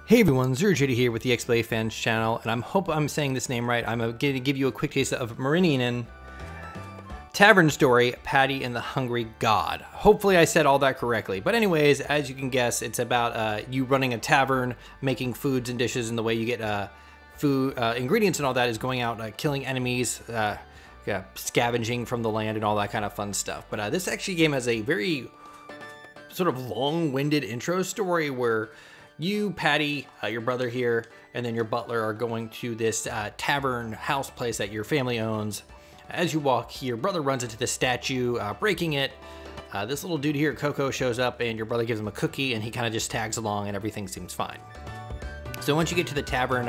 Hey everyone, ZeroJD here with the XBLA Fans channel, and I hope I'm saying this name right. I'm going to give you a quick taste of Marenian Tavern Story, Patty and the Hungry God. Hopefully I said all that correctly. But anyways, as you can guess, it's about you running a tavern, making foods and dishes, and the way you get food, ingredients and all that is going out killing enemies, scavenging from the land and all that kind of fun stuff. But this actually game has a very sort of long-winded intro story where you, Patty, your brother here, and then your butler are going to this tavern house place that your family owns. As you walk, your brother runs into the statue, breaking it. This little dude here, Coco, shows up, and your brother gives him a cookie, and he kind of just tags along, and everything seems fine. So once you get to the tavern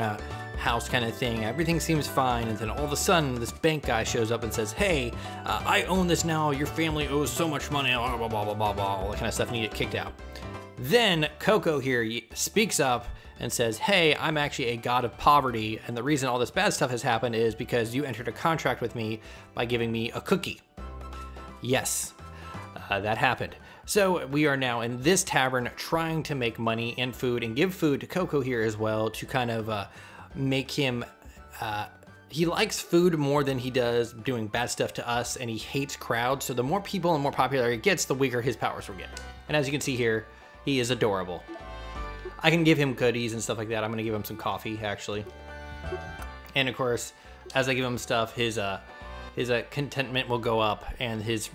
house kind of thing, everything seems fine, and then all of a sudden, this bank guy shows up and says, "Hey, I own this now. Your family owes so much money, blah, blah, blah, blah, blah, blah," all that kind of stuff, and you get kicked out. Then Coco here speaks up and says, "Hey, I'm actually a god of poverty, and the reason all this bad stuff has happened is because you entered a contract with me by giving me a cookie." Yes, that happened. So we are now in this tavern trying to make money and food and give food to Coco here as well to kind of make him... he likes food more than he does doing bad stuff to us, and he hates crowds. So the more people and more popular he gets, the weaker his powers will get. And as you can see here, he is adorable. I can give him goodies and stuff like that. I'm gonna give him some coffee, actually. And of course, as I give him stuff, his contentment will go up, and his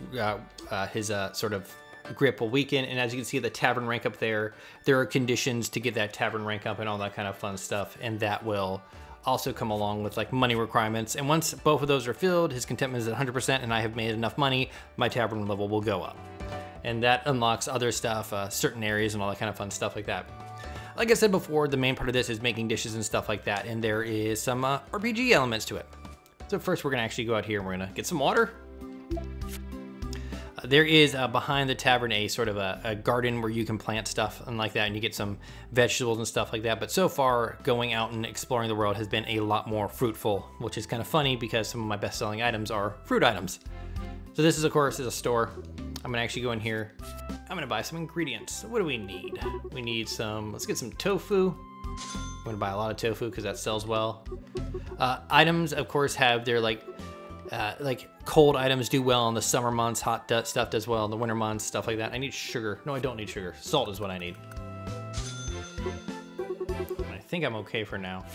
sort of grip will weaken. And as you can see, the tavern rank up there, there are conditions to get that tavern rank up and all that kind of fun stuff, and that will also come along with like money requirements. And once both of those are filled, his contentment is at 100%, and I have made enough money, my tavern level will go up. And that unlocks other stuff, certain areas and all that kind of fun stuff like that. Like I said before, the main part of this is making dishes and stuff like that, and there is some RPG elements to it. So first we're gonna actually go out here and we're gonna get some water. There is behind the tavern a sort of a garden where you can plant stuff and like that, and you get some vegetables and stuff like that. But so far, going out and exploring the world has been a lot more fruitful, which is kind of funny because some of my best-selling items are fruit items. So this is, of course, a store. I'm gonna actually go in here. I'm gonna buy some ingredients. What do we need? We need some, let's get some tofu. I'm gonna buy a lot of tofu because that sells well. Items, of course, have their like cold items do well in the summer months, hot stuff does well in the winter months, stuff like that. I need sugar. No, I don't need sugar. Salt is what I need. I think I'm okay for now.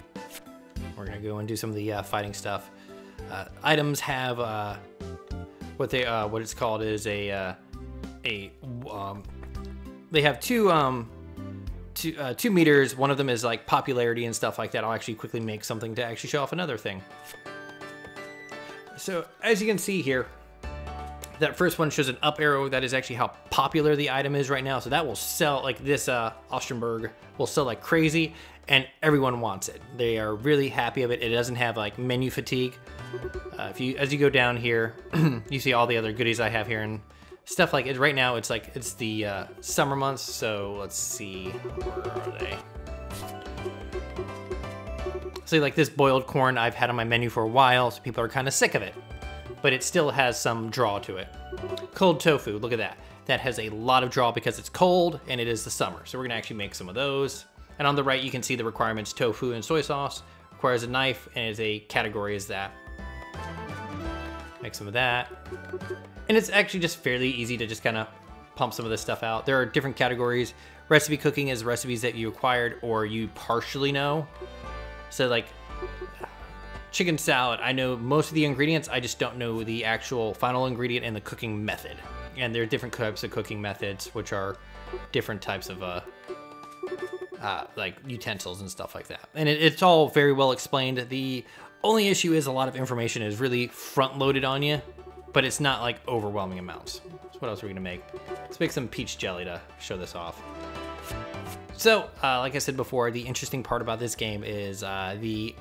We're gonna go and do some of the fighting stuff. Items have what it's called is they have two meters. One of them is like popularity and stuff like that. I'll actually quickly make something to actually show off another thing. So as you can see here, that first one shows an up arrow. That is actually how popular the item is right now. So that will sell, like this Ostenburg will sell like crazy, and everyone wants it. They are really happy of it. It doesn't have like menu fatigue. As you go down here, you see all the other goodies I have here and stuff like it. Right now, it's the summer months. So let's see, where are they? So like this boiled corn I've had on my menu for a while, so people are kind of sick of it, but it still has some draw to it. Cold tofu, look at that. That has a lot of draw because it's cold and it is the summer. So we're gonna actually make some of those. And on the right, you can see the requirements: tofu and soy sauce. Requires a knife and is a category as that. Make some of that. And it's actually just fairly easy to just kind of pump some of this stuff out. There are different categories. Recipe cooking is recipes that you acquired or you partially know. So like chicken salad, I know most of the ingredients, I just don't know the actual final ingredient and the cooking method. And there are different types of cooking methods, which are different types of like utensils and stuff like that. And it's all very well explained. The only issue is a lot of information is really front loaded on you, but it's not like overwhelming amounts. So what else are we gonna make? Let's make some peach jelly to show this off. So, like I said before, the interesting part about this game is the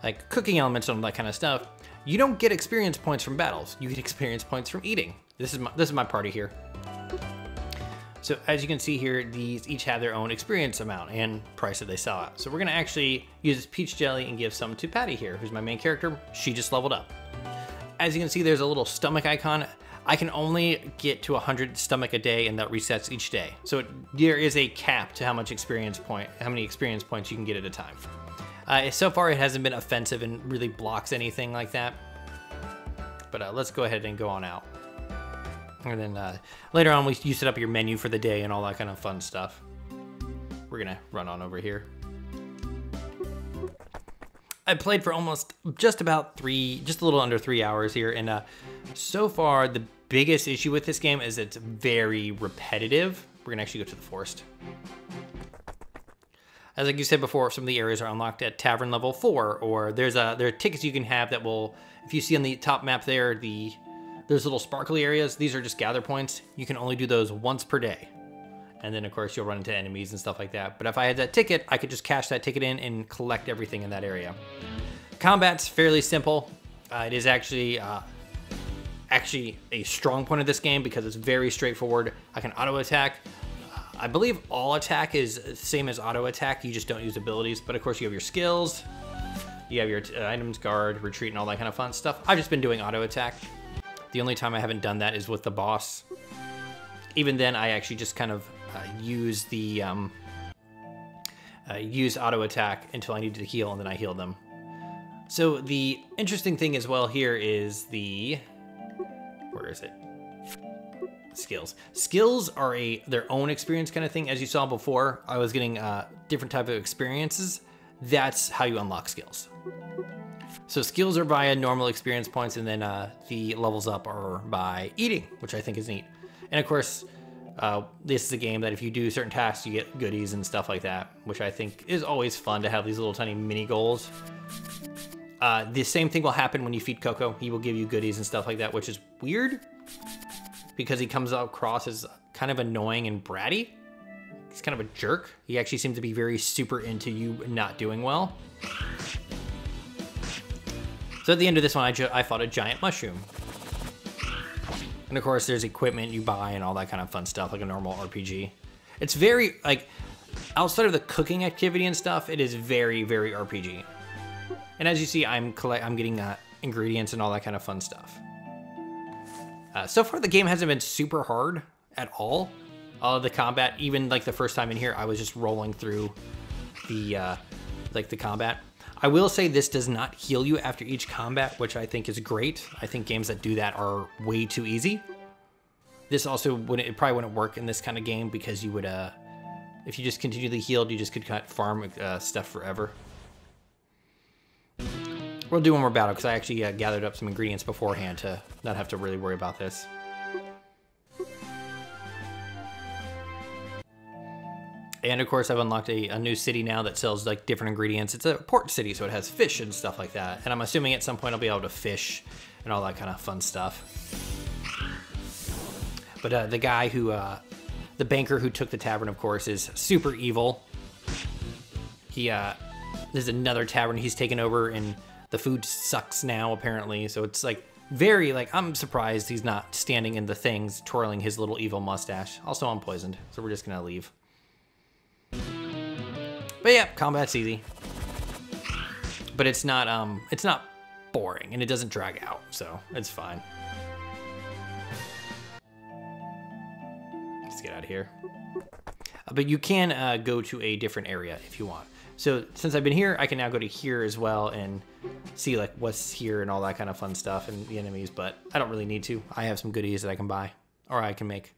like cooking elements and all that kind of stuff. You don't get experience points from battles. You get experience points from eating. This is my party here. So as you can see here, these each have their own experience amount and price that they sell at. So we're gonna actually use this peach jelly and give some to Patty here, who's my main character. She just leveled up. As you can see, there's a little stomach icon. I can only get to 100 stomach a day, and that resets each day. So there is a cap to how many experience points you can get at a time. So far, it hasn't been offensive and really blocks anything like that. But let's go ahead and go on out. And then later on, you set up your menu for the day and all that kind of fun stuff. We're gonna run on over here. I played for just a little under 3 hours here, and so far the biggest issue with this game is it's very repetitive. We're gonna actually go to the forest. As like you said before, some of the areas are unlocked at tavern level 4, or there are tickets you can have that will, if you see on the top map there, there's little sparkly areas. These are just gather points. You can only do those once per day. And then of course you'll run into enemies and stuff like that. But if I had that ticket, I could just cash that ticket in and collect everything in that area. Combat's fairly simple. It is actually a strong point of this game because it's very straightforward. I can auto attack. I believe all attack is the same as auto attack. You just don't use abilities. But of course you have your skills. You have your items, guard, retreat, and all that kind of fun stuff. I've just been doing auto attack. The only time I haven't done that is with the boss. Even then, I actually just kind of use auto attack until I needed to heal, and then I heal them. So the interesting thing as well here is where is it? Skills. Skills are their own experience kind of thing. As you saw before, I was getting different type of experiences. That's how you unlock skills. So skills are via normal experience points, and then the levels up are by eating, which I think is neat. And of course, this is a game that if you do certain tasks, you get goodies and stuff like that, which I think is always fun to have these little tiny mini goals. The same thing will happen when you feed Coco. He will give you goodies and stuff like that, which is weird because he comes across as kind of annoying and bratty. He's kind of a jerk. He actually seems to be very super into you not doing well. So at the end of this one, I fought a giant mushroom. And of course, there's equipment you buy and all that kind of fun stuff, like a normal RPG. It's very, like, outside of the cooking activity and stuff, it is very, very RPG. And as you see, I'm getting ingredients and all that kind of fun stuff. So far, the game hasn't been super hard at all. The combat, even like the first time in here, I was just rolling through the combat. I will say this does not heal you after each combat, which I think is great. I think games that do that are way too easy. This also it probably wouldn't work in this kind of game because you would, if you just continually healed, you just could farm stuff forever. We'll do one more battle because I actually gathered up some ingredients beforehand to not have to really worry about this. And of course, I've unlocked a new city now that sells like different ingredients. It's a port city, so it has fish and stuff like that. And I'm assuming at some point I'll be able to fish and all that kind of fun stuff. But the guy the banker who took the tavern, of course, is super evil. There's another tavern he's taken over, and the food sucks now, apparently. So it's like very, I'm surprised he's not standing in the things, twirling his little evil mustache. Also, I'm poisoned, so we're just gonna leave. But yeah, combat's easy. But it's not boring, and it doesn't drag out, so it's fine. Let's get out of here. But you can go to a different area if you want. So since I've been here, I can now go to here as well and see like what's here and all that kind of fun stuff and the enemies, but I don't really need to. I have some goodies that I can buy or I can make.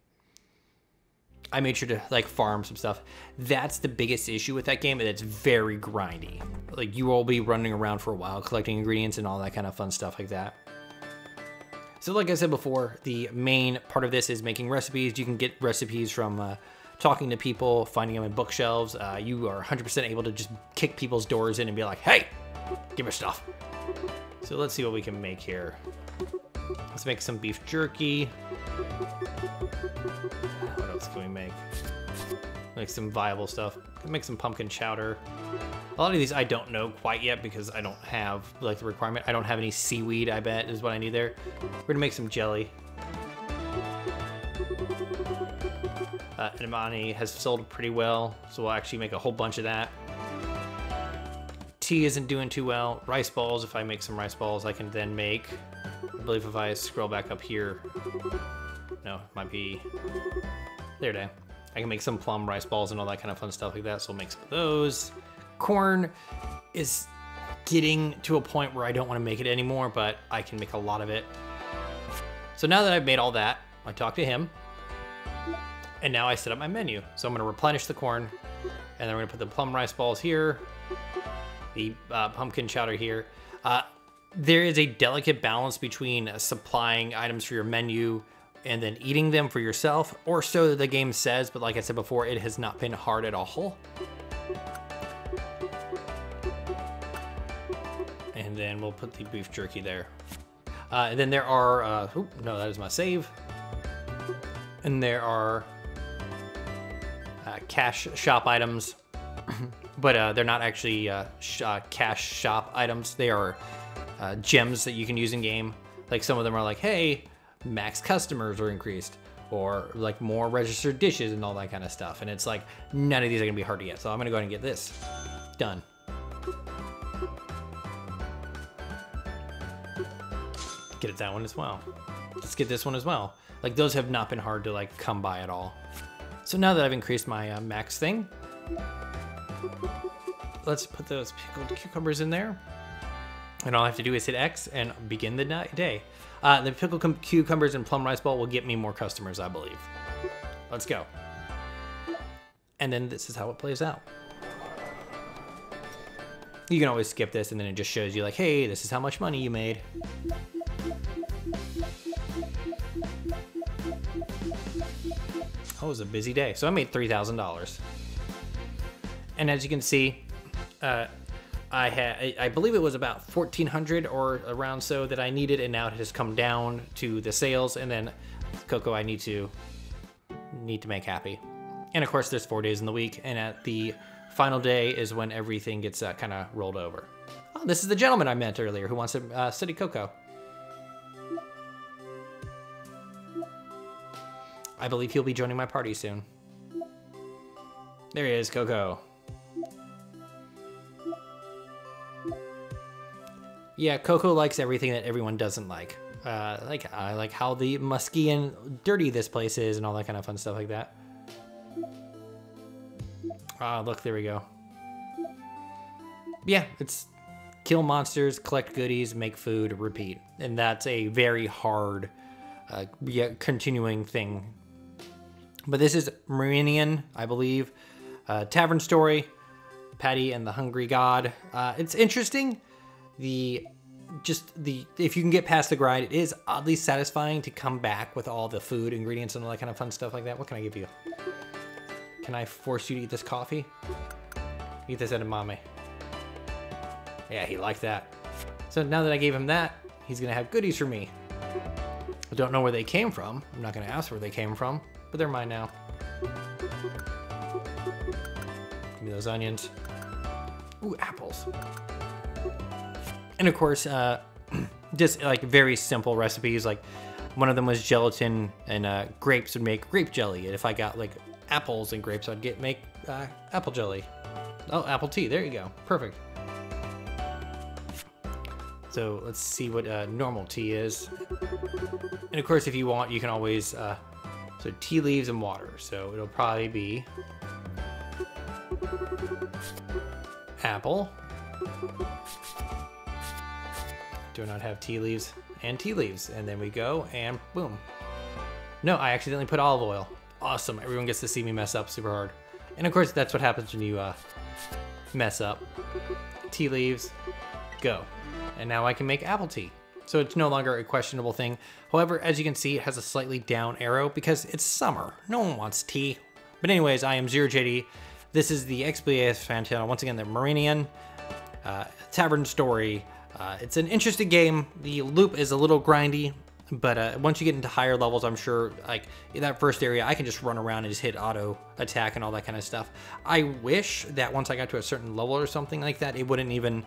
I made sure to like farm some stuff. That's the biggest issue with that game, and it's very grindy. Like you will be running around for a while collecting ingredients and all that kind of fun stuff like that. So like I said before, the main part of this is making recipes. You can get recipes from talking to people, finding them in bookshelves. You are 100% able to just kick people's doors in and be like, hey, give me stuff. So let's see what we can make here. Let's make some beef jerky. What else can we make? Make some viable stuff. Make some pumpkin chowder. A lot of these I don't know quite yet because I don't have like the requirement. I don't have any seaweed, I bet, is what I need there. We're gonna make some jelly. Imani has sold pretty well, so we'll actually make a whole bunch of that. Tea isn't doing too well. Rice balls, if I make some rice balls, I can then make I believe if I scroll back up here, no, it might be, there it is. I can make some plum rice balls and all that kind of fun stuff like that, so we'll make some of those. Corn is getting to a point where I don't want to make it anymore, but I can make a lot of it. So now that I've made all that, I talk to him, and now I set up my menu. So I'm going to replenish the corn, and then we're going to put the plum rice balls here, the pumpkin chowder here. There is a delicate balance between supplying items for your menu and then eating them for yourself, or so the game says, but like I said before, it has not been hard at all. And then we'll put the beef jerky there. And then there are, no, that is my save. And there are cash shop items, but they're not actually cash shop items. They are gems that you can use in game. Like some of them are like, hey, max customers are increased, or like more registered dishes and all that kind of stuff. And it's like, none of these are gonna be hard to get. So I'm gonna go ahead and get this done. Get it that one as well. Let's get this one as well. Like those have not been hard to like come by at all. So now that I've increased my max thing, let's put those pickled cucumbers in there. And all I have to do is hit X and begin the day. The pickled cucumbers and plum rice ball will get me more customers, I believe. Let's go. And then this is how it plays out. You can always skip this and then it just shows you like, hey, this is how much money you made. Oh, it was a busy day. So I made $3,000. And as you can see, I believe it was about 1,400 or around so that I needed, and now it has come down to the sales, and then Coco I need to make happy. And of course there's 4 days in the week, and at the final day is when everything gets kind of rolled over. Oh, this is the gentleman I met earlier who wants to study Coco. I believe he'll be joining my party soon. There he is, Coco. Yeah, Coco likes everything that everyone doesn't like. I like how the musky and dirty this place is and all that kind of fun stuff like that. Look, there we go. Yeah, it's kill monsters, collect goodies, make food, repeat. And that's a very hard, continuing thing. But this is Marenian, I believe. Tavern Story, Patty and the Hungry God. It's interesting. If you can get past the grind, it is oddly satisfying to come back with all the food, ingredients, and all that kind of fun stuff like that. What can I give you? Can I force you to eat this coffee? Eat this edamame. Yeah, he liked that. So now that I gave him that, he's gonna have goodies for me. I don't know where they came from. I'm not gonna ask where they came from, but they're mine now. Give me those onions. Ooh, apples. And of course, just like very simple recipes. Like one of them was gelatin and grapes would make grape jelly. And if I got like apples and grapes, I'd make apple jelly. Oh, apple tea. There you go. Perfect. So let's see what normal tea is. And of course, if you want, you can always, so tea leaves and water. So it'll probably be apple. Do not have tea leaves and tea leaves. And then we go and boom. No, I accidentally put olive oil. Awesome. Everyone gets to see me mess up super hard. And of course, that's what happens when you mess up. Tea leaves, go. And now I can make apple tea. So it's no longer a questionable thing. However, as you can see, it has a slightly down arrow because it's summer. No one wants tea. But anyways, I am ZeroJD. This is the XBLA fan channel. Once again, the Marenian Tavern Story. It's an interesting game. The loop is a little grindy, but once you get into higher levels, I'm sure like in that first area, I can just run around and just hit auto attack and all that kind of stuff. I wish that once I got to a certain level or something like that, it wouldn't even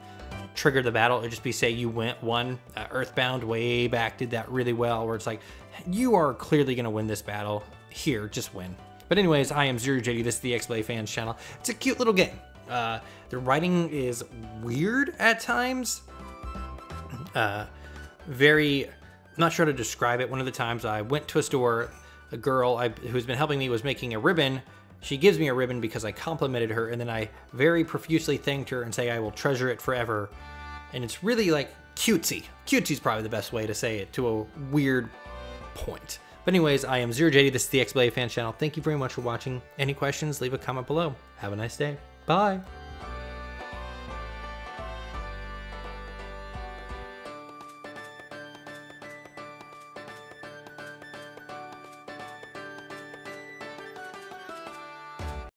trigger the battle. It'd just be, say you won Earthbound way back, did that really well, where it's like, you are clearly gonna win this battle. Here, just win. But anyways, I am ZeroJD. This is the XBLA fans channel. It's a cute little game. The writing is weird at times. Very not sure how to describe it. One of the times I went to a store, a girl who's been helping me was making a ribbon. She gives me a ribbon because I complimented her, and then I very profusely thanked her and say I will treasure it forever. And it's really like cutesy. Cutesy's probably the best way to say it to a weird point. But anyways, I am ZeroJD. This is the XBLA Fans channel. Thank you very much for watching. Any questions, leave a comment below. Have a nice day. Bye.